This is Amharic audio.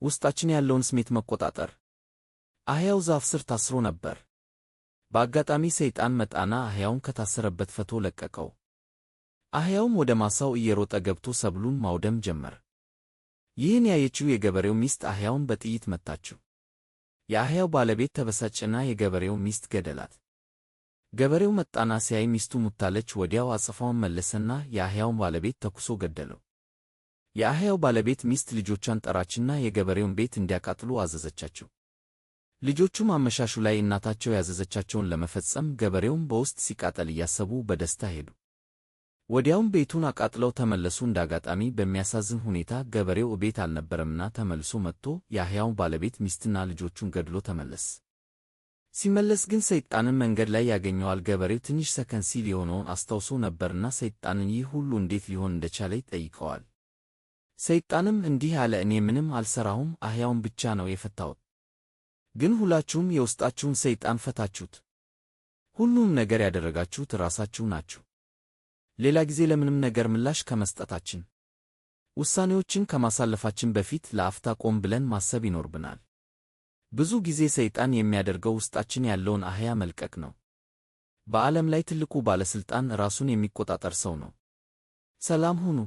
ውስጣችን ያለውን ስሜት መቆጣጠር። አህያው ዛፍ ስር ታስሮ ነበር። በአጋጣሚ ሰይጣን መጣና አህያውን ከታሰረበት ፈቶ ለቀቀው። አህያውም ወደ ማሳው እየሮጠ ገብቶ ሰብሉን ማውደም ጀመረ። ይህን ያየችው የገበሬው ሚስት አህያውን በጥይት መታችው። የአህያው ባለቤት ተበሳጨና የገበሬውን ሚስት ገደላት። ገበሬው መጣና ሲያይ ሚስቱ ሙታለች። ወዲያው አጸፋውን መለሰና የአህያውን ባለቤት ተኩሶ ገደለው። የአህያው ባለቤት ሚስት ልጆቿን ጠራችና የገበሬውን ቤት እንዲያቃጥሉ አዘዘቻቸው። ልጆቹም አመሻሹ ላይ እናታቸው ያዘዘቻቸውን ለመፈጸም ገበሬውን በውስጥ ሲቃጠል እያሰቡ በደስታ ሄዱ። ወዲያውም ቤቱን አቃጥለው ተመለሱ። እንዳጋጣሚ በሚያሳዝን ሁኔታ ገበሬው እቤት አልነበረምና ተመልሶ መጥቶ የአህያውን ባለቤት ሚስትና ልጆቹን ገድሎ ተመለስ። ሲመለስ ግን ሰይጣንን መንገድ ላይ ያገኘዋል። ገበሬው ትንሽ ሰከን ሲል የሆነውን አስታውሶ ነበርና ሰይጣንን ይህ ሁሉ እንዴት ሊሆን እንደቻለ ይጠይቀዋል። ሰይጣንም እንዲህ አለ፣ እኔ ምንም አልሰራሁም፣ አህያውን ብቻ ነው የፈታሁት። ግን ሁላችሁም የውስጣችሁን ሰይጣን ፈታችሁት። ሁሉም ነገር ያደረጋችሁት ራሳችሁ ናችሁ። ሌላ ጊዜ ለምንም ነገር ምላሽ ከመስጠታችን፣ ውሳኔዎችን ከማሳለፋችን በፊት ለአፍታ ቆም ብለን ማሰብ ይኖርብናል። ብዙ ጊዜ ሰይጣን የሚያደርገው ውስጣችን ያለውን አህያ መልቀቅ ነው። በዓለም ላይ ትልቁ ባለሥልጣን ራሱን የሚቆጣጠር ሰው ነው። ሰላም ሁኑ።